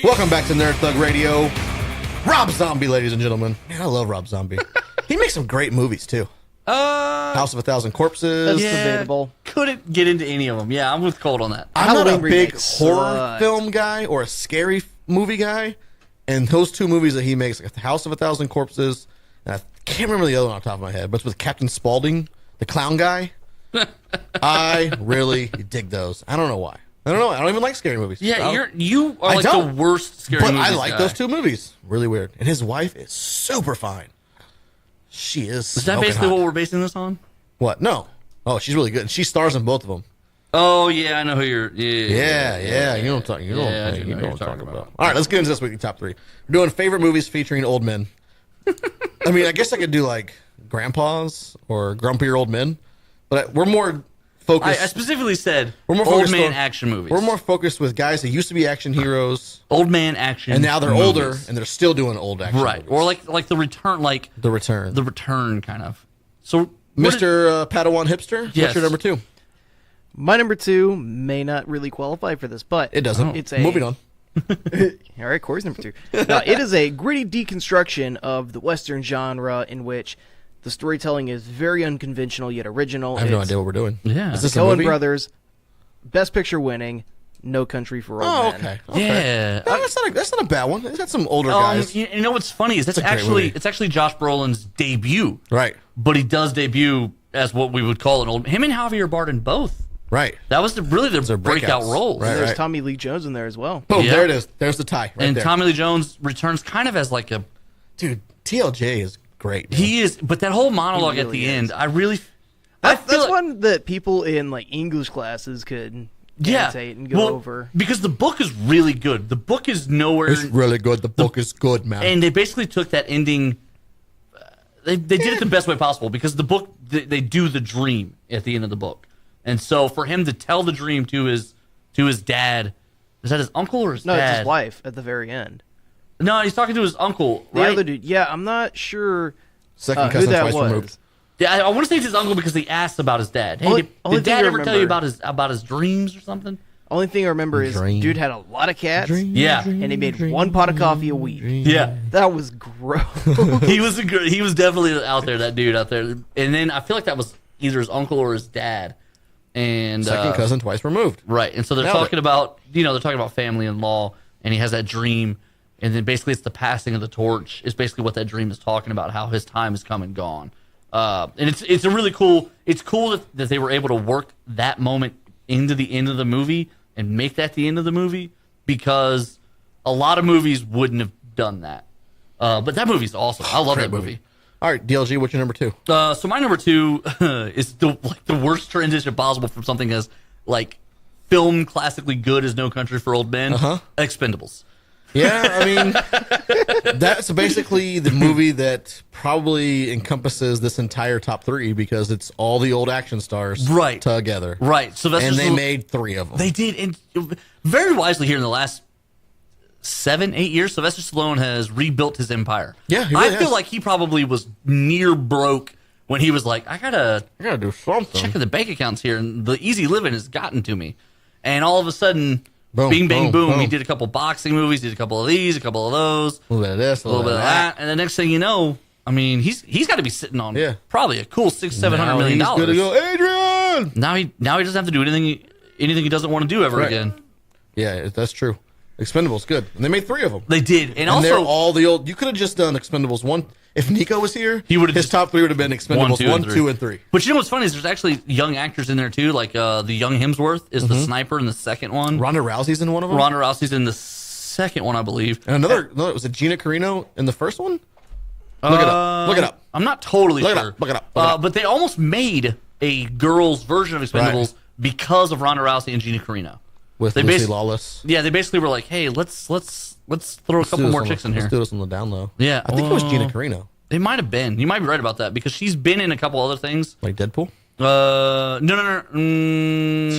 Welcome back to Nerd Thug Radio. Rob Zombie, ladies and gentlemen. Man, I love Rob Zombie. He makes some great movies, too. House of a Thousand Corpses. That's debatable. Couldn't get into any of them. Yeah, I'm with Colt on that. I'm not a Halloween big remakes horror sucked. film guy or a scary movie guy. And those two movies that he makes, like House of a Thousand Corpses, and I can't remember the other one off the top of my head, but it's with Captain Spaulding, the clown guy. I really dig those. I don't know why. I don't even like scary movies. Yeah, you are like the worst scary But movies I like guy. those two movies. Really weird. And his wife is super fine. She is. Is that basically what we're basing this on? What? No. Oh, she's really good. And she stars in both of them. Oh yeah, I know who you're. Yeah. You know what I'm talking. You know Yeah, I what do know I'm who you're talking talking about. All right, let's get into this week's top 3. We're doing favorite movies featuring old men. I mean, I guess I could do like grandpas or grumpier old men, but we're more focused. I specifically said we're more old focused man on action movies. We're more focused with guys that used to be action heroes, old man action, and now they're movies. older and they're still doing old action. Right, movies. or like the return, The Return, kind of. So, Mr. Padawan Hipster. Yes. What's your number 2? My number 2 may not really qualify for this, but It doesn't. It's a Moving on. All right, Corey's number 2. No, it is a gritty deconstruction of the Western genre in which the storytelling is very unconventional yet original. I have no It's idea what we're doing. Yeah. Is this a Coen movie? Brothers, Best Picture winning, No Country for Old Oh, Men. okay. Yeah. No, that's not a bad one. It's got some older guys. You know what's funny is a great movie. it's actually Josh Brolin's debut, Right. but he does debut as what we would call an old. Him and Javier Bardem both. Right. That was really their breakout breakouts. roles. Right. There's Tommy Lee Jones in there as well. Boom. Yeah. There it is. There's the tie. Right And there. Tommy Lee Jones returns kind of as like a Dude, TLJ is great. man. he is, but that whole monologue He at really the is. end, I feel That's like, one that people in like English classes could annotate and go over. because the book is really good. The book is nowhere. It's really good. The book is good, man. And they basically took that ending. They did it the best way possible because the book they do the dream at the end of the book, and so for him to tell the dream to his dad, is that his uncle or his No, dad? it's his wife at the very end. No, he's talking to his uncle, The right? other dude, yeah, I'm not sure Second who cousin that twice was. removed. Yeah, I want to say it's his uncle because he asked about his dad. Hey, Only- did only dad thing I ever tell you remember- about his dreams or something? Only thing I remember is Dream. dude had a lot of cats, Yeah, and he made one pot of coffee a week. yeah. That was gross. He was he was definitely out there, that dude out there. And then I feel like that was either his uncle or his dad. And Second cousin twice removed. right. And so they're Nailed talking about, they're talking about family and law, and he has that dream, and then basically it's the passing of the torch is basically what that dream is talking about, how his time has come and gone. And it's a really cool. It's cool that they were able to work that moment into the end of the movie and make that the end of the movie, because a lot of movies wouldn't have done that. But that movie's awesome. I love that movie. All right, DLG, what's your number 2? So my number 2 is the worst transition possible from something as like film classically good as No Country for Old Men. Expendables. Yeah, I mean, that's basically the movie that probably encompasses this entire top 3 because it's all the old action stars Right. together. Right. So And they made 3 of them. They did, and very wisely here in the last 7-8 years, Sylvester Stallone has rebuilt his empire. Yeah, he really I feel has. like he probably was near broke when he was like, I gotta do something. check the bank accounts here, and the easy living has gotten to me. And all of a sudden, Boom, bing, bang, boom, boom, he boom. did a couple boxing movies, did a couple of these, a couple of those, A little bit of this, a little bit of that, and the next thing you know, I mean, he's got to be sitting on probably a cool $600-700 million. He's good to go. Adrian! Now he doesn't have to do anything he doesn't want to do ever Right. again. Yeah, that's true. Expendables, good. And they made 3 of them. They did, and And they're also all the old. You could have just done Expendables 1. If Nico was here, He would've his just- top 3 would have been Expendables 1, 2, and 3. But you know what's funny is there's actually young actors in there too. Like the young Hemsworth is the sniper in the second one. Ronda Rousey's in one of them. Ronda Rousey's in the second one, I believe. And another, was it Gina Carino in the first one? Look it up. Look it up. I'm not totally Look it sure. up, look it up, look it up. But they almost made a girls' version of Expendables Right. because of Ronda Rousey and Gina Carino. With They Lucy basi- Lawless. Yeah, they basically were like, "Hey, let's throw a couple more chicks in here." Let's do this on the down low. Yeah, I think it was Gina Carino. It might have been. You might be right about that because she's been in a couple other things. Like Deadpool? No.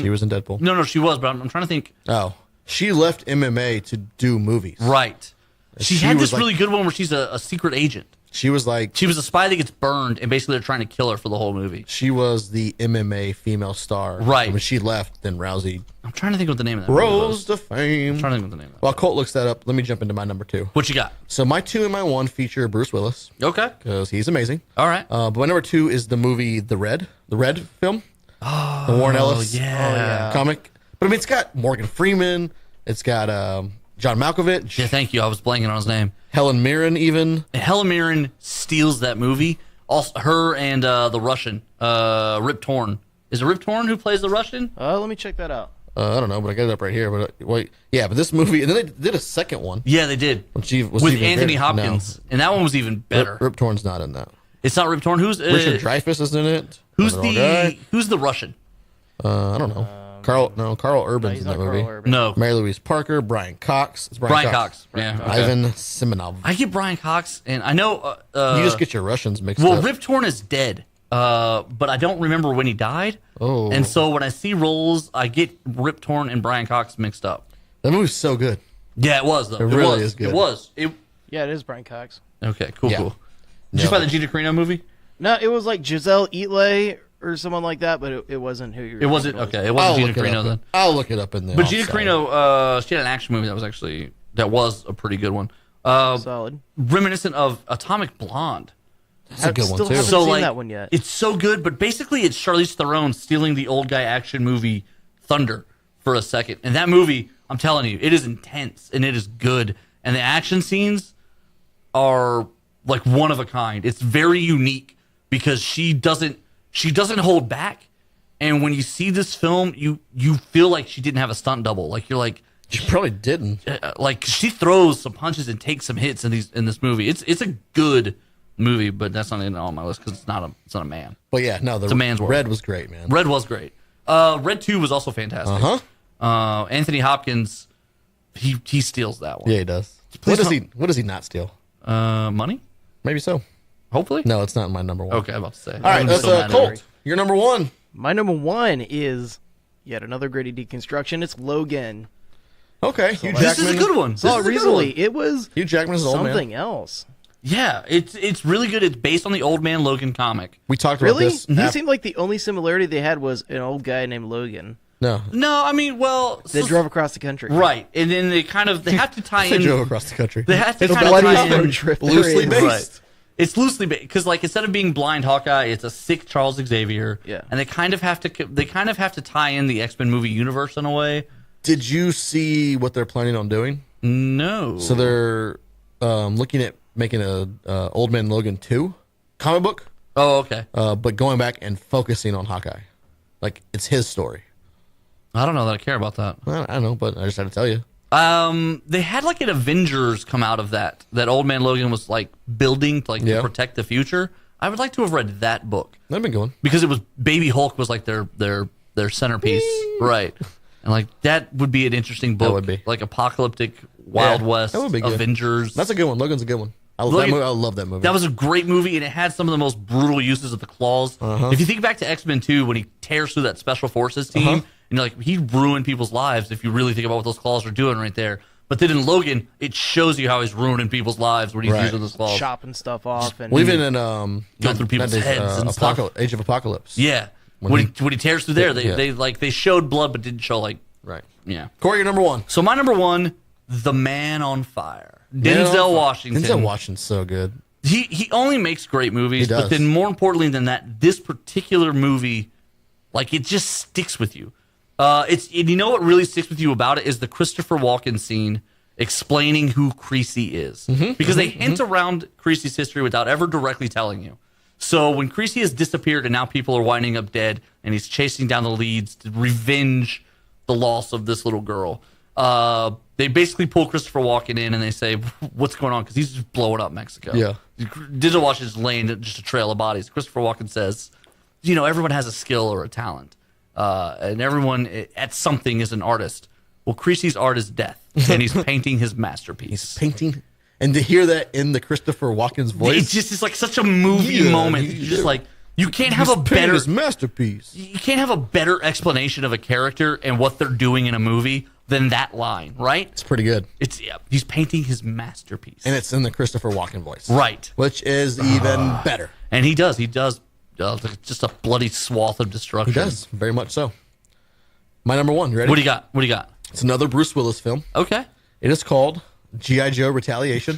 She was in Deadpool. No, she was, but I'm trying to think. Oh. She left MMA to do movies. Right. She She had was this like- really good one where she's a secret agent. She was like, She was a spy that gets burned, and basically they're trying to kill her for the whole movie. she was the MMA female star. Right. And when she left, then Rousey I'm trying to think what the name of that movie Rose was. to Fame. I'm trying to think what the name of that. While Colt looks that up, let me jump into my number 2. What you got? So my 2 and my 1 feature Bruce Willis Okay. because he's amazing. All right. But my number 2 is the movie The Red film, the Warren Ellis yeah. comic. But I mean, it's got Morgan Freeman. It's got John Malkovich, Yeah, thank you. I was blanking on his name. Helen Mirren, even. And Helen Mirren steals that movie. Also, her and the Russian, Rip Torn. Is it Rip Torn who plays the Russian? Let me check that out. I don't know, but I got it up right here. But wait, yeah, but this movie, and then they did a second one. Yeah, they did. Was With even Anthony greater. Hopkins. And that one was even better. Rip Torn's not in that. It's not Rip Torn. Who's Richard Dreyfuss is in it. who's Another guy. who's the Russian? I don't know. Carl Urban's He's in that not movie. Carl Urban. No. Mary Louise Parker, Brian Cox. It's Brian Cox. Yeah. okay. Ivan Simonov. I get Brian Cox, and I know. You just get your Russians mixed Well, up. Rip Torn is dead, but I don't remember when he died. Oh. And so when I see roles, I get Rip Torn and Brian Cox mixed up. That movie's so good. Yeah, it was though. It really was. is good. It was. Yeah, it is Brian Cox. Okay, cool, Yeah. cool. Did you find the Gina Carino movie? No, it was like Giselle Eatley or someone like that, but it wasn't who you. It wasn't okay. It wasn't Gina Carino then. I'll look it up in there. But Gina Carino, she had an action movie that was a pretty good one. Solid. Reminiscent of Atomic Blonde. That's a good one Still too. haven't seen that one yet. It's so good, but basically it's Charlize Theron stealing the old guy action movie Thunder for a second. And that movie, I'm telling you, it is intense and it is good. And the action scenes are like one of a kind. It's very unique because she doesn't hold back. And when you see this film, you feel like she didn't have a stunt double. Like you're like, She probably didn't. like she throws some punches and takes some hits in this movie. It's a good movie, but that's not on my list because it's not a man. But yeah, no, a man's world. Red was great, man. Red was great. Red 2 was also fantastic. Anthony Hopkins, he steals that one. Yeah, he does. Please What does he not steal? Money? Maybe so. Hopefully. No, it's not my number 1. Okay, I'm about to say. All right, that's Colt. You're number 1. My number 1 is yet another gritty deconstruction. It's Logan. Okay, Hugh Jackman. This is a good one. Saw it recently. It was Hugh Jackman's an old man. something else. Yeah, it's really good. It's based on the Old Man Logan comic. We talked about Really? this. It seemed like the only similarity they had was an old guy named Logan No, No, I mean, well, that drove across the country. right, and then they have to tie they in. drove across the country. They have to The kind of bloodiest tie road in. trip there loosely is. based. Right. It's loosely based because, like, instead of being blind Hawkeye, it's a sick Charles Xavier. Yeah. and they kind of have to tie in the X-Men movie universe in a way. Did you see what they're planning on doing? No, So they're looking at making a Old Man Logan 2 comic book, oh, okay. but going back and focusing on Hawkeye. Like, it's his story. I don't know that I care about that. I don't know, but I just had to tell you. They had like an Avengers come out of that Old Man Logan was like building to Yeah. protect the future. I would like to have read that book That'd been going. because it was Baby Hulk was like their centerpiece, right? And like that would be an interesting book. would be. Like apocalyptic Wild Yeah, West that would be good. Avengers. That's a good one. Logan's a good one. I Logan- love that movie. That was a great movie, and it had some of the most brutal uses of the claws. If you think back to X-Men 2, when he tears through that Special Forces team, and you're like, he ruined people's lives if you really think about what those claws are doing right there. But then in Logan, it shows you how he's ruining people's lives when he's Right. using those claws. Chopping stuff off and Well, even in Go through people's heads and stuff. Age of Apocalypse. Yeah. When he tears through there, Yeah. they showed blood but didn't show like Right. yeah. Corey, you're number 1. So my number 1, The Man on Fire. Denzel Washington. Denzel Washington's so good. He only makes great movies, He does. but then more importantly than that, this particular movie, like it just sticks with you. And you know what really sticks with you about it is the Christopher Walken scene explaining who Creasy is, because they hint around Creasy's history without ever directly telling you. So when Creasy has disappeared and now people are winding up dead, and he's chasing down the leads to revenge the loss of this little girl. They basically pull Christopher Walken in and they say, what's going on? Because he's just blowing up Mexico. Yeah. Denzel Washington's laying just a trail of bodies. Christopher Walken says, everyone has a skill or a talent. And everyone at something is an artist. Well, Creasy's art is death. And he's painting his masterpiece. Painting. And to hear that in the Christopher Walken's voice. It's just like such a movie moment. You're just like, you can't have a better his masterpiece. You can't have a better explanation of a character and what they're doing in a movie than that line, right? It's pretty good. He's painting his masterpiece. And it's in the Christopher Walken voice. Right. Which is even better. And he does just a bloody swath of destruction. He does, very much so. My number one. You ready? What do you got? What do you got? It's another Bruce Willis film. Okay. It is called G.I. Joe Retaliation.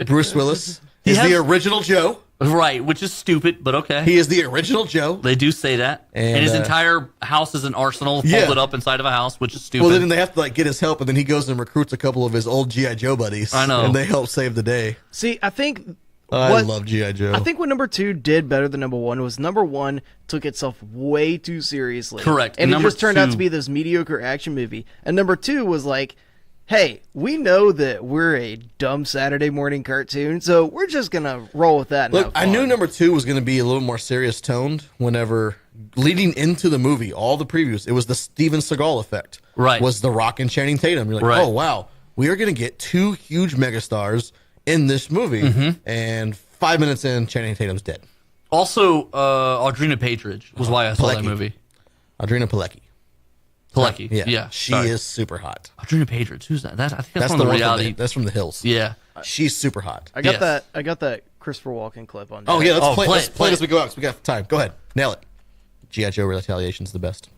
Bruce Willis. He's the original Joe. Right, which is stupid, but okay. He is the original Joe. They do say that. And his entire house is an arsenal folded up inside of a house, which is stupid. Well, then they have to like get his help, and then he goes and recruits a couple of his old G.I. Joe buddies. I know. And they help save the day. See, I think I love G.I. Joe. I think what number 2 did better than number 1 was number 1 took itself way too seriously. Correct. And it number just turned out two- to be this mediocre action movie. And number 2 was like, hey, we know that we're a dumb Saturday morning cartoon, so we're just going to roll with that. And Look, have I fun. knew number 2 was going to be a little more serious toned whenever leading into the movie, all the previews, it was the Steven Seagal effect. Right. Was The Rock and Channing Tatum. You're like, Right. oh, wow, we are going to get 2 huge megastars in this movie. Mm-hmm. And 5 minutes in, Channing Tatum's dead. Also, Audrina Patridge was why I saw that Pilecki. movie. Audrina Pilecki. Pilecki. Yeah. She sorry. is super hot. Audrina Patridge. Who's that? I think that's That's one the of the one reality. that's from the hills. Yeah. She's super hot. I got Yes. that. I got that Christopher Walken clip on. Oh, deck. yeah, let's play play it as we go out because we got time. Go ahead. Nail it. G.I. Joe Retaliation's the best.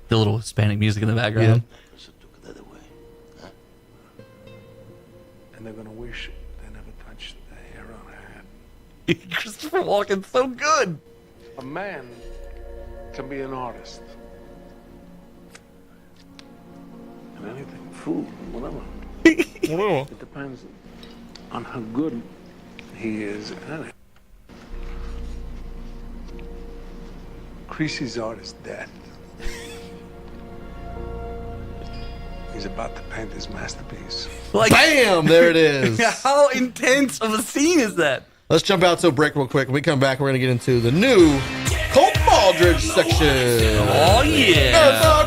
The little Hispanic music in the background. Se took the other way. Huh? And they're gonna wish they never touched the hair on her head. Christopher Walken's so good. A man can be an artist. And anything, food, whatever. It depends on how good he is at it. Creasy's art is dead. He's about to paint his masterpiece. Like, Bam! There it is. how intense of a scene is that? Let's jump out to a break real quick. When we come back, we're going to get into the new Colt Baldridge section. Oh, yeah. Nerds Are